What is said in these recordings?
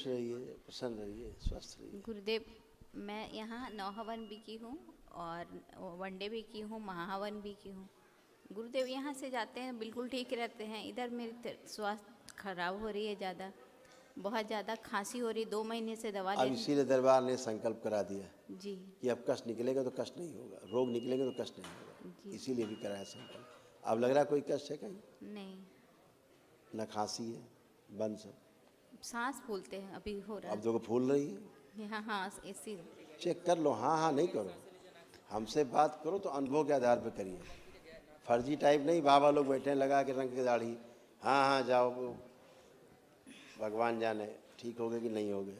रहिए, प्रसन्न रहिए, स्वस्थ रहिए। गुरुदेव, मैं यहाँ 9 हवन भी की हूँ और वनडे भी की हूँ, महाहवन भी की हूँ। गुरुदेव, यहाँ से जाते हैं बिल्कुल ठीक रहते हैं, इधर मेरी स्वास्थ्य खराब हो रही है, ज़्यादा बहुत ज़्यादा खांसी हो रही, 2 महीने से दवा अब ले। इसीलिए दरबार ने संकल्प करा दिया जी कि अब कष्ट निकलेगा तो कष्ट नहीं होगा, रोग निकलेगा तो कष्ट नहीं होगा, जी। इसीलिए भी कराया संकल्प। अब लग रहा कोई कष्ट है कहीं? नहीं, न खांसी है, बंद सब। सांस फूलते हैं अभी हो रहा अब देखो फूल रही है, है। हाँ हाँ, इसी चेक कर लो। हाँ हाँ नहीं करो, हमसे बात करो तो अनुभव के आधार पर करिए, फर्जी टाइप नहीं। बाबा लोग बैठे हैं लगा के रंग की दाढ़ी, हाँ हाँ जाओ, भगवान जाने ठीक हो गए कि नहीं हो गए,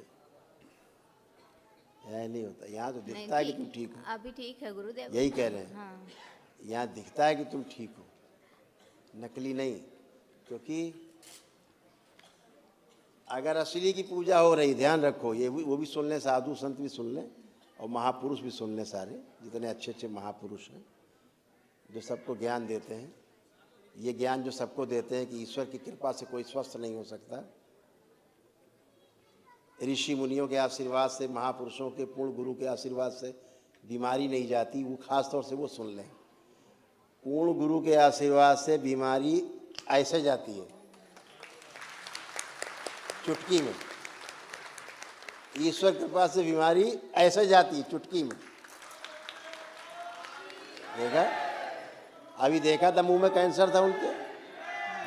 यह नहीं होता। यहाँ तो दिखता है कि तुम ठीक हो, अभी ठीक है गुरुदेव, यही कह रहे हैं। हाँ। यहाँ दिखता है कि तुम ठीक हो, नकली नहीं। क्योंकि अगर असली की पूजा हो रही, ध्यान रखो, ये भी वो भी सुन लें, साधु संत भी सुन लें और महापुरुष भी सुन लें, सारे जितने अच्छे अच्छे महापुरुष हैं जो सबको ज्ञान देते हैं। ये ज्ञान जो सबको देते हैं कि ईश्वर की कृपा से कोई स्वस्थ नहीं हो सकता, ऋषि मुनियों के आशीर्वाद से, महापुरुषों के पूर्ण गुरु के आशीर्वाद से बीमारी नहीं जाती, वो खास तौर से वो सुन लें। पूर्ण गुरु के आशीर्वाद से बीमारी ऐसे जाती है, चुटकी में। ईश्वर कृपा से बीमारी ऐसे जाती है, चुटकी में। देखा, अभी देखा था मुंह में कैंसर था उनके,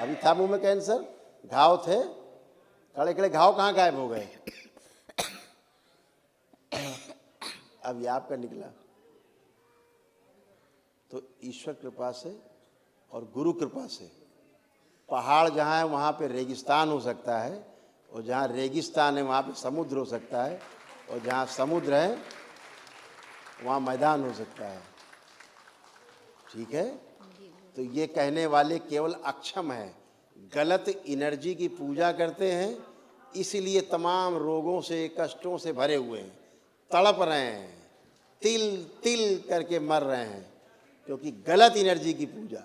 अभी था मुंह में कैंसर, घाव थे, खड़े खड़े घाव कहाँ गायब हो गए। अब ये आपका निकला। तो ईश्वर कृपा से और गुरु कृपा से पहाड़ जहाँ है वहाँ पे रेगिस्तान हो सकता है, और जहाँ रेगिस्तान है वहाँ पे समुद्र हो सकता है, और जहाँ समुद्र है वहाँ मैदान हो सकता है। ठीक है? तो ये कहने वाले केवल अक्षम हैं, गलत एनर्जी की पूजा करते हैं, इसलिए तमाम रोगों से, कष्टों से भरे हुए हैं, तड़प रहे हैं, तिल तिल करके मर रहे हैं, क्योंकि गलत एनर्जी की पूजा,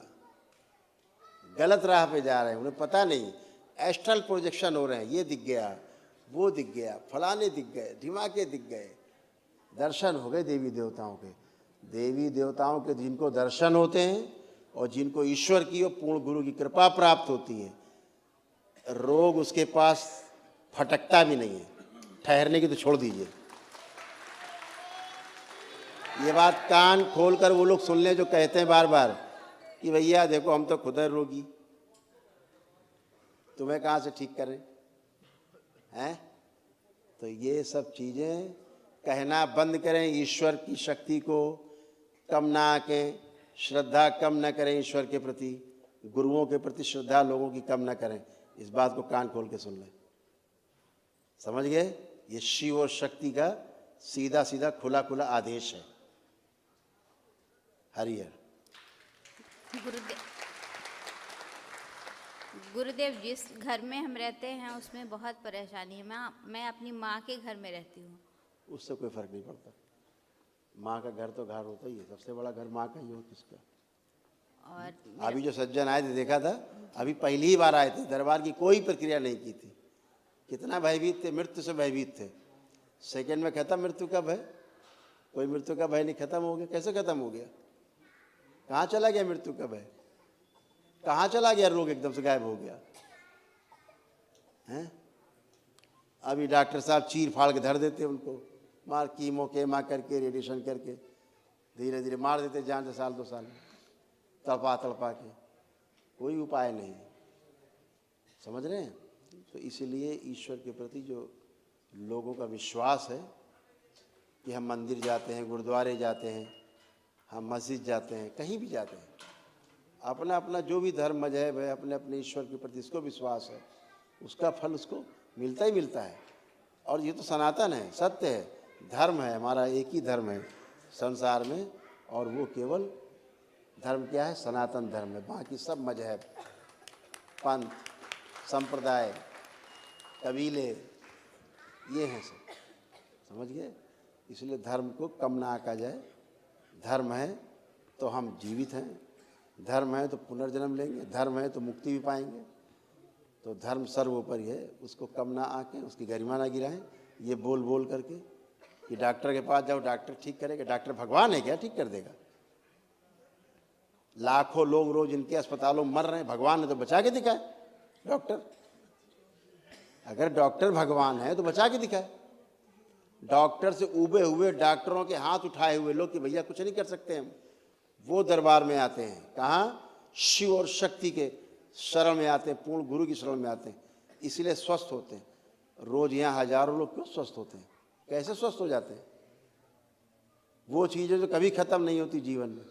गलत राह पे जा रहे हैं। उन्हें पता नहीं, एस्ट्रल प्रोजेक्शन हो रहे हैं, ये दिख गया, वो दिख गया, फलाने दिख गए, ढिमाके दिख गए। दर्शन हो गए देवी देवताओं के, देवी देवताओं के जिनको दर्शन होते हैं और जिनको ईश्वर की और पूर्ण गुरु की कृपा प्राप्त होती है, रोग उसके पास फटकता भी नहीं है। ठहरने की तो छोड़ दीजिए। ये बात कान खोलकर वो लोग सुन लें जो कहते हैं बार बार कि भैया देखो हम तो खुद है रोगी, तुम्हें कहाँ से ठीक करें हैं। तो ये सब चीज़ें कहना बंद करें, ईश्वर की शक्ति को कम ना आंकें, श्रद्धा कम न करें ईश्वर के प्रति, गुरुओं के प्रति श्रद्धा लोगों की कम न करें। इस बात को कान खोल के सुन लें, समझ गए? ये शिव और शक्ति का सीधा सीधा खुला खुला आदेश है। हरिहर। गुरुदेव, जिस घर में हम रहते हैं उसमें बहुत परेशानी है। मैं अपनी माँ के घर में रहती हूँ। उससे कोई फर्क नहीं पड़ता, माँ का घर तो घर होता ही है, सबसे बड़ा घर माँ का ही हो किसका। और अभी जो सज्जन आए थे देखा था, अभी पहली ही बार आए थे, दरबार की कोई प्रक्रिया नहीं की थी। कितना भयभीत थे, मृत्यु से भयभीत थे। सेकंड में खत्म मृत्यु का भय, कोई मृत्यु का भय नहीं, खत्म हो गया। कैसे खत्म हो गया? कहाँ चला गया मृत्यु का भय? कहाँ चला गया रोग? एकदम से गायब हो गया हैं। अभी डॉक्टर साहब चीर फाड़ के धर देते उनको, मार कीमो केमा करके, रेडिएशन करके धीरे धीरे मार देते जान से, साल 2 साल में तड़पा तड़पा के, कोई उपाय नहीं। समझ रहे हैं? तो इसीलिए ईश्वर के प्रति जो लोगों का विश्वास है कि हम मंदिर जाते हैं, गुरुद्वारे जाते हैं, हम मस्जिद जाते हैं, कहीं भी जाते हैं, अपना अपना जो भी धर्म मजहब है, अपने अपने ईश्वर के प्रति इसको विश्वास है, उसका फल उसको मिलता ही मिलता है। और ये तो सनातन है, सत्य है, धर्म है, हमारा एक ही धर्म है संसार में, और वो केवल धर्म क्या है? सनातन धर्म है। बाकी सब मजहब, पंथ, संप्रदाय, कबीले, ये हैं सब। समझ गए? इसलिए धर्म को कम ना आका जाए। धर्म है तो हम जीवित हैं, धर्म है तो पुनर्जन्म लेंगे, धर्म है तो मुक्ति भी पाएंगे। तो धर्म सर्वोपरि है, उसको कम ना आंकें, उसकी गरिमा ना गिराएं। ये बोल बोल करके कि डॉक्टर के पास जाओ, डॉक्टर ठीक करेगा। डॉक्टर भगवान है क्या? ठीक कर देगा? लाखों लोग रोज इनके अस्पतालों में मर रहे हैं, भगवान ने तो बचा के दिखाए। डॉक्टर, अगर डॉक्टर भगवान है तो बचा के दिखाए। डॉक्टर से उबे हुए, डॉक्टरों के हाथ उठाए हुए लोग कि भैया कुछ नहीं कर सकते हम, वो दरबार में आते हैं। कहाँ? शिव और शक्ति के शरण में आते हैं, पूर्ण गुरु की शरण में आते हैं, इसलिए स्वस्थ होते हैं। रोज यहाँ हजारों लोग क्यों स्वस्थ होते हैं? कैसे स्वस्थ हो जाते हैं? वो चीज़ें जो कभी खत्म नहीं होती जीवन में।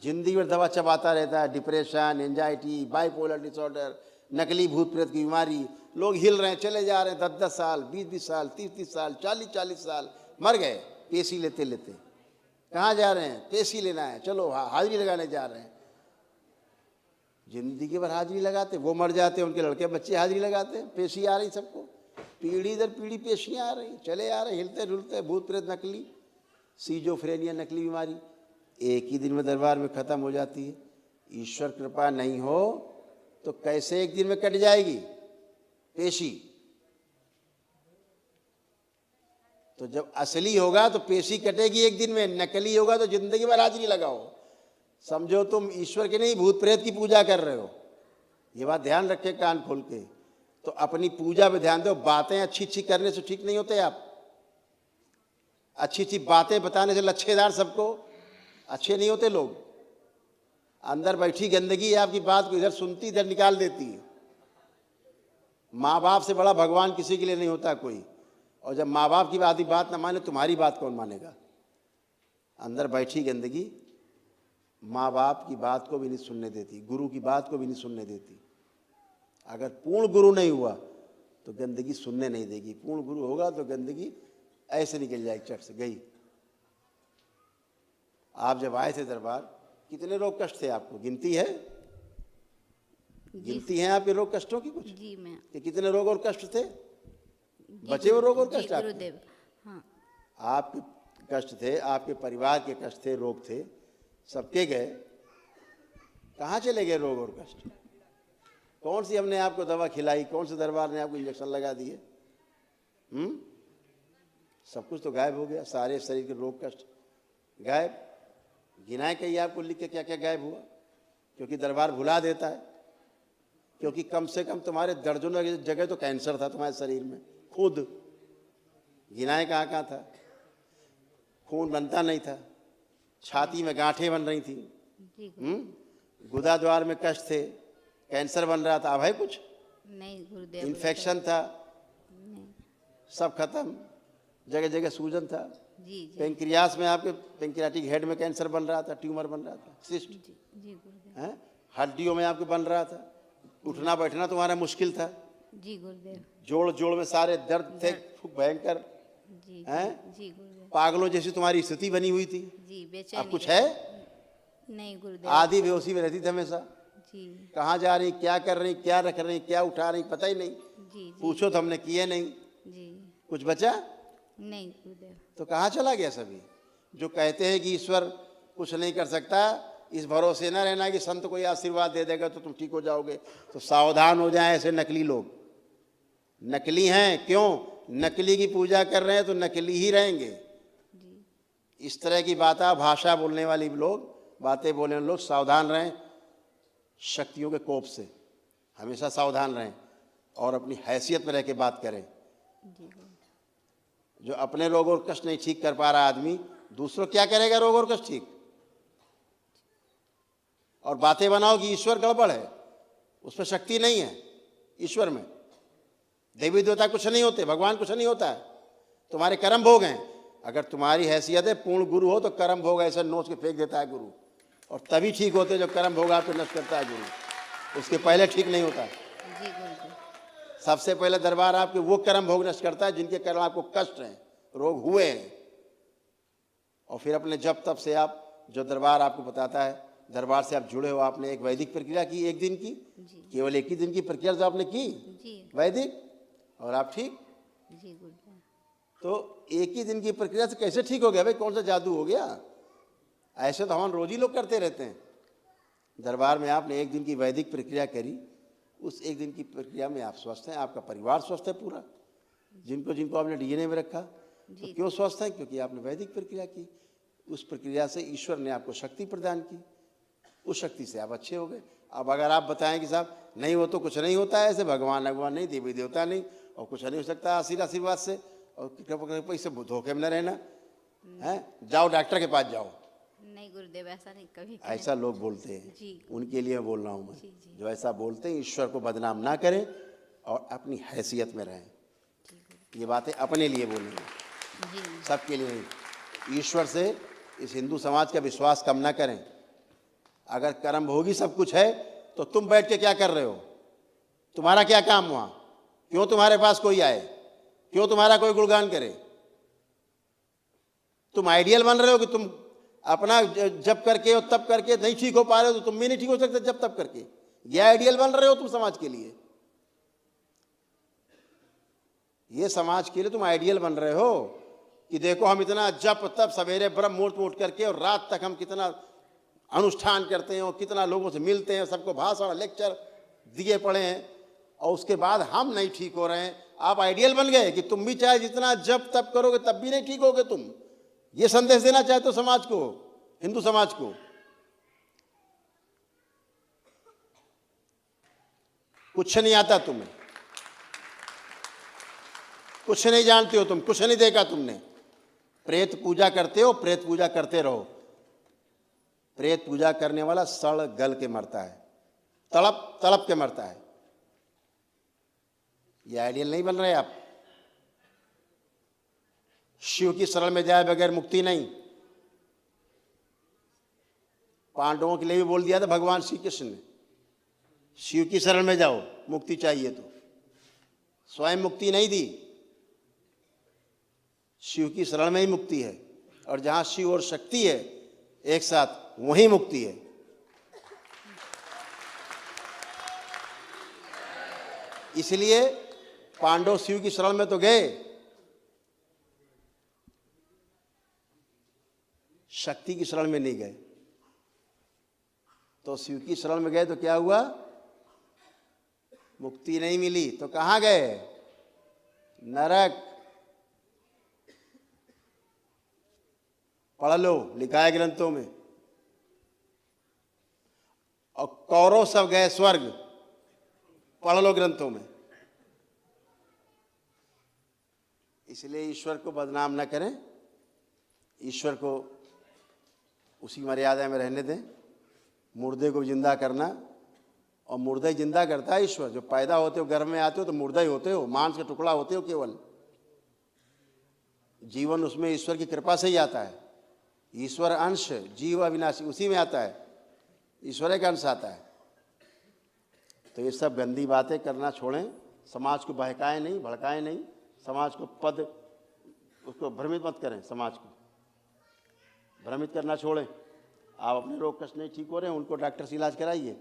जिंदगी भर दवा चबाता रहता है, डिप्रेशन, एंजाइटी, बाइपोलर डिसऑर्डर, नकली भूत प्रेत की बीमारी। लोग हिल रहे हैं, चले जा रहे हैं, 10-10 साल, 20-20 साल, 30-30 साल, 40-40 साल मर गए पेशी लेते लेते। कहाँ जा रहे हैं? पेशी लेना है, चलो हाजिरी लगाने जा रहे हैं। जिंदगी भर हाजिरी लगाते, वो मर जाते हैं, उनके लड़के बच्चे हाजिरी लगाते हैं, पेशी आ रही सबको, पीढ़ी दर पीढ़ी पेशियाँ आ रही, चले आ रहे, हिलते डुलते, भूत प्रेत नकली, सीजोफ्रेनिया नकली बीमारी एक ही दिन में दरबार में खत्म हो जाती है। ईश्वर कृपा नहीं हो तो कैसे एक दिन में कट जाएगी पेशी? तो जब असली होगा तो पेशी कटेगी एक दिन में, नकली होगा तो जिंदगी भर हाजिरी लगाओ। समझो तुम ईश्वर की नहीं, भूत प्रेत की पूजा कर रहे हो। ये बात ध्यान रखे कान खोल के। तो अपनी पूजा पे ध्यान दो। बातें अच्छी अच्छी करने से ठीक नहीं होते आप। अच्छी अच्छी बातें बताने से लच्छेदार सबको अच्छे नहीं होते लोग। अंदर बैठी गंदगी है, आपकी बात को इधर सुनती इधर निकाल देती है। माँ बाप से बड़ा भगवान किसी के लिए नहीं होता कोई। और जब माँ बाप की आधी बात ना माने, तुम्हारी बात कौन मानेगा? अंदर बैठी गंदगी माँ बाप की बात को भी नहीं सुनने देती, गुरु की बात को भी नहीं सुनने देती। अगर पूर्ण गुरु नहीं हुआ तो गंदगी सुनने नहीं देगी। पूर्ण गुरु होगा तो गंदगी ऐसे निकल जाएगी, चट से गई। आप जब आए थे दरबार, कितने रोग कष्ट थे आपको? गिनती है? गिनती है आपके रोग कष्टों की कुछ? जी मैं कि कितने रोग और कष्ट थे? बचे हुए रोग और कष्ट आपके? गुरुदेव, हाँ। आपके कष्ट थे, आपके परिवार के कष्ट थे, रोग थे, सबके गए। कहाँ चले गए रोग और कष्ट? कौन सी हमने आपको दवा खिलाई? कौन से दरबार ने आपको इंजेक्शन लगा दिए? सब कुछ तो गायब हो गया। सारे शरीर के रोग कष्ट गायब। गिनाए कहिए आपको लिख के क्या क्या गायब हुआ? क्योंकि दरबार भुला देता है। क्योंकि कम से कम तुम्हारे दर्जनों जगह तो कैंसर था तुम्हारे शरीर में खुद। गिनाए कहाँ कहाँ था? खून बनता नहीं था, छाती में गांठें बन रही थी, गुदा द्वार में कष्ट थे, कैंसर बन रहा था। अब है कुछ नहीं गुरुदेव, इन्फेक्शन था, नहीं। सब खत्म। जगह जगह सूजन था। जी जी पेंक्रियास में आपके पेंक्रियाटिक हेड में कैंसर बन रहा था, ट्यूमर बन रहा था, सिस्ट जी जी गुरुदेव, है। हड्डियों में आपके बन रहा था, उठना बैठना तुम्हारा मुश्किल था। जी गुरुदेव, जोड़ जोड़ में सारे दर्द थे खूब भयंकर, जी हैं? जी गुरुदेव, पागलों जैसी तुम्हारी स्थिति बनी हुई थी। जी बेचैनी अब कुछ है? नहीं गुरुदेव, आधी बेहोशी में रहती थी हमेशा। जी कहाँ जा रही, क्या कर रही, क्या रख रही, क्या उठा रही, पता ही नहीं। जी जी पूछो तो हमने किए नहीं। जी कुछ बचा? नहीं गुरुदेव, तो कहाँ चला गया सभी? जो कहते हैं कि ईश्वर कुछ नहीं कर सकता, इस भरोसे न रहना कि संत कोई आशीर्वाद दे देगा तो तुम ठीक हो जाओगे। तो सावधान हो जाएं ऐसे नकली लोग। नकली हैं, क्यों? नकली की पूजा कर रहे हैं तो नकली ही रहेंगे। जी इस तरह की बातें भाषा बोलने वाली लोग, बातें बोलने वाले लोग सावधान रहें। शक्तियों के कोप से हमेशा सावधान रहें और अपनी हैसियत में रह के बात करें। जी गुरुदेव, जो अपने रोग और कष्ट नहीं ठीक कर पा रहा आदमी, दूसरों क्या करेगा रोग और कष्ट ठीक? और बातें बनाओ कि ईश्वर गड़बड़ है, उसमें शक्ति नहीं है। ईश्वर में देवी देवता कुछ नहीं होते, भगवान कुछ नहीं होता है, तुम्हारे कर्म भोग हैं। अगर तुम्हारी हैसियत है, पूर्ण गुरु हो, तो कर्म भोग ऐसे नोच के फेंक देता है गुरु, और तभी ठीक होते जब कर्म भोग आपको नष्ट करता है गुरु। उसके पहले ठीक नहीं होता। जी गुरुदेव, सबसे पहले दरबार आपके वो कर्म भोग नष्ट करता है जिनके कर्म आपको कष्ट हैं, रोग हुए हैं। और फिर अपने जब तब से आप, जो दरबार आपको बताता है, दरबार से आप जुड़े हो, आपने एक वैदिक प्रक्रिया की एक दिन की, जी केवल एक ही दिन की प्रक्रिया जो आपने की जी वैदिक, और आप ठीक। जी गुरुदेव, तो एक ही दिन की प्रक्रिया से कैसे ठीक हो गया भाई? कौन सा जादू हो गया? ऐसे तो हम रोज ही लोग करते रहते हैं। दरबार में आपने एक दिन की वैदिक प्रक्रिया करी, उस एक दिन की प्रक्रिया में आप स्वस्थ हैं, आपका परिवार स्वस्थ है पूरा, जिनको जिनको आपने डीएनए में रखा। तो क्यों स्वस्थ है? क्योंकि आपने वैदिक प्रक्रिया की। उस प्रक्रिया से ईश्वर ने आपको शक्ति प्रदान की, उस शक्ति से आप अच्छे हो गए। अब अगर आप बताएं कि साहब नहीं वो तो कुछ नहीं होता है, ऐसे भगवान भगवान नहीं, देवी देवता नहीं, और कुछ नहीं हो सकता आशीर्वाद से, और इससे धोखे में न रहना है, जाओ डॉक्टर के पास जाओ। नहीं गुरुदेव, ऐसा नहीं कभी कहे। ऐसा लोग बोलते हैं जी। उनके लिए बोल रहा हूँ मैं। जी, जी। जो ऐसा बोलते हैं, ईश्वर को बदनाम ना करें और अपनी हैसियत में रहें। ये बातें अपने लिए बोलेंगे, जी। सबके लिए नहीं। ईश्वर से इस हिंदू समाज का विश्वास कम ना करें। अगर कर्म भोगी सब कुछ है तो तुम बैठ के क्या कर रहे हो? तुम्हारा क्या काम वहाँ? क्यों तुम्हारे पास कोई आए? क्यों तुम्हारा कोई गुणगान करे? तुम आइडियल बन रहे हो कि तुम अपना जब करके और तब करके नहीं ठीक हो पा रहे हो, तो तुम भी नहीं ठीक हो सकते जब तब करके। ये आइडियल बन रहे हो तुम समाज के लिए, ये समाज के लिए तुम आइडियल बन रहे हो कि देखो हम इतना जप तप सवेरे ब्रह्म मुहूर्त में उठ करके और रात तक हम कितना अनुष्ठान करते हैं और कितना लोगों से मिलते हैं, सबको भाषण लेक्चर दिए पड़े हैं, और उसके बाद हम नहीं ठीक हो रहे हैं। आप आइडियल बन गए कि तुम भी चाहे जितना जप तप करोगे तब भी नहीं ठीक होगे तुम। ये संदेश देना चाहते हो समाज को, हिंदू समाज को। कुछ नहीं आता तुम्हें, कुछ नहीं जानते हो तुम, कुछ नहीं देखा तुमने। प्रेत पूजा करते हो, प्रेत पूजा करते रहो। प्रेत पूजा करने वाला सड़ गल के मरता है, तड़प तड़प के मरता है। ये आइडियल नहीं बन रहे आप। शिव की शरण में जाए बगैर मुक्ति नहीं। पांडवों के लिए भी बोल दिया था भगवान श्री कृष्ण ने, शिव की शरण में जाओ, मुक्ति चाहिए तो। स्वयं मुक्ति नहीं दी, शिव की शरण में ही मुक्ति है, और जहां शिव और शक्ति है एक साथ, वहीं मुक्ति है। इसलिए पांडव शिव की शरण में तो गए, शक्ति की शरण में नहीं गए। तो शिव की शरण में गए तो क्या हुआ? मुक्ति नहीं मिली तो कहां गए? नरक। पढ़ लो, लिखा है ग्रंथों में। और कौरव सब गए स्वर्ग, पढ़ लो ग्रंथों में। इसलिए ईश्वर को बदनाम न करें, ईश्वर को उसी मर्यादा में रहने दें। मुर्दे को जिंदा करना, और मुर्दा ही जिंदा करता है ईश्वर। जो पैदा होते हो, गर्भ में आते हो तो मुर्दा ही होते हो, मांस का टुकड़ा होते हो केवल। जीवन उसमें ईश्वर की कृपा से ही आता है। ईश्वर अंश, जीव अविनाशी, उसी में आता है, ईश्वर का अंश आता है। तो ये सब गंदी बातें करना छोड़ें। समाज को बहकाएं नहीं, भड़काएं नहीं, समाज को उसको भ्रमित मत करें। समाज को भ्रमित करना छोड़ें। आप अपने रोग कष्ट नहीं ठीक हो रहे हैं, उनको डॉक्टर से इलाज कराइए।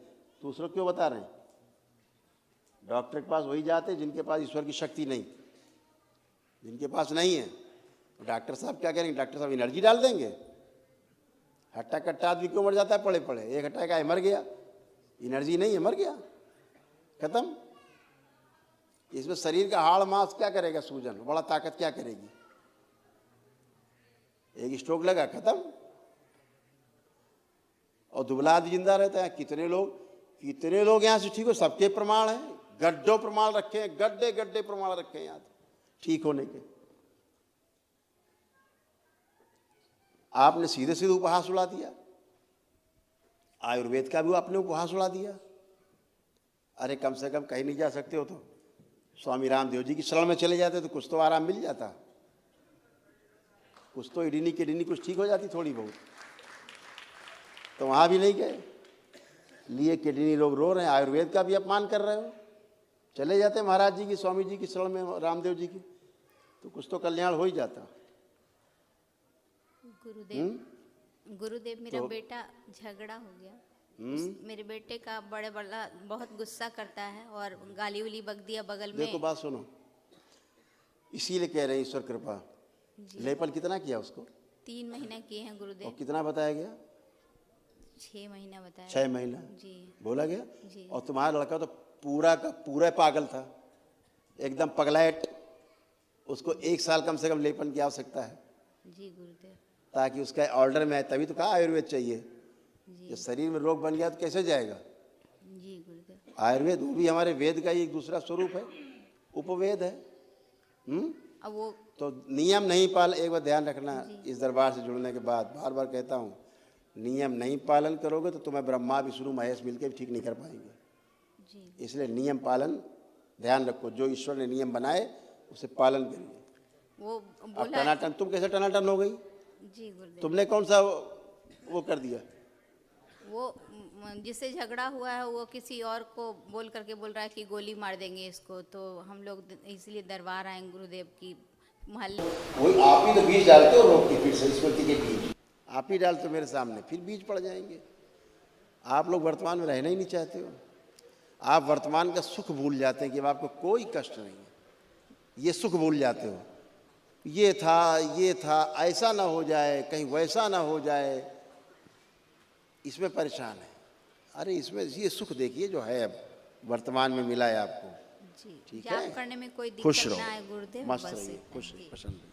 दूसरों क्यों बता रहे हैं? डॉक्टर के पास वही जाते जिनके पास ईश्वर की शक्ति नहीं, जिनके पास नहीं है। तो डॉक्टर साहब क्या करेंगे? डॉक्टर साहब एनर्जी डाल देंगे। हट्टा कट्टा आदमी क्यों मर जाता है? पड़े पड़े एक हट्टा का मर गया, एनर्जी नहीं है, मर गया, खत्म। इसमें शरीर का हाड़ मांस क्या करेगा? सूजन, बड़ा ताकत क्या करेगी? एक स्ट्रोक लगा, खत्म। और दुबला आदमी जिंदा रहता है। कितने लोग यहाँ से ठीक हो, सबके प्रमाण हैं, गड्ढों प्रमाण रखे हैं, गड्ढे गड्ढे प्रमाण रखे हैं यहाँ ठीक होने के। आपने सीधे सीधे उपहास उड़ा दिया, आयुर्वेद का भी आपने उपहास उड़ा दिया। अरे कम से कम कहीं नहीं जा सकते हो तो स्वामी रामदेव जी की शरण में चले जाते तो कुछ तो आराम मिल जाता, कुछ तो इडनी किडनी कुछ ठीक हो जाती थोड़ी बहुत। तो वहाँ भी नहीं गए, लिए किडनी लोग रो रहे हैं, आयुर्वेद का भी अपमान कर रहे हो। चले जाते महाराज जी की, स्वामी जी की शरण में, रामदेव जी की, तो कुछ तो कल्याण हो ही जाता। गुरुदेव मेरा बेटा झगड़ा हो गया। मेरे बेटे का बड़ा बहुत गुस्सा करता है और गाली उली बक दिया बगल में। देखो बात सुनो, इसीलिए कह रहे हैं ईश्वर कृपा। लेपन कितना किया उसको? 3 महीना किए हैं गुरुदेव। और कितना बताया गया? 6 महीना बताया। 6 महीना जी बोला गया जी। और तुम्हारा लड़का तो पूरा का पूरा पागल था, एकदम पगलैट। उसको 1 साल कम से कम लेपन की आवश्यकता है जी गुरुदेव। ताकि उसका ऑर्डर में आए, तभी तो कहा आयुर्वेद चाहिए। जी जब शरीर में रोग बन गया तो कैसे जाएगा जी गुरुदेव। आयुर्वेद? वो भी हमारे वेद का ही एक दूसरा स्वरूप है, उपवेद है। अब वो तो नियम नहीं पाल, एक बार ध्यान रखना, इस दरबार से जुड़ने के बाद बार बार कहता हूँ, नियम नहीं पालन करोगे तो तुम्हें ब्रह्मा विष्णु महेश मिलकर भी ठीक नहीं कर पाएंगे। जी इसलिए नियम पालन ध्यान रखो, जो ईश्वर ने नियम बनाए उसे पालन करिए। वो अब बोला टनाटन, तुम कैसे टनाटन हो गई? जी गुरुदेव। तुमने कौन सा वो कर दिया? वो जिससे झगड़ा हुआ है वो किसी और को बोल करके बोल रहा है कि गोली मार देंगे इसको, तो हम लोग इसलिए दरबार आए गुरुदेव की महल। वही आप ही तो बीज डालते हो रोग की, फिर संस्कृति के बीज आप ही डालते हो मेरे सामने, फिर बीज पड़ जाएंगे। आप लोग वर्तमान में रहना ही नहीं चाहते हो। आप वर्तमान का सुख भूल जाते हैं कि अब आपको कोई कष्ट नहीं है, ये सुख भूल जाते हो। ये था, ऐसा ना हो जाए, कहीं वैसा ना हो जाए, इसमें परेशान है। अरे इसमें ये सुख देखिए जो है अब वर्तमान में मिला है आपको। जी ठीक जाप है, करने में कोई खुश दिक्कत ना आए रहो, गुरुदेव, मस्त बस रहिए, इतना खुश ही। प्रसन्न रहिए।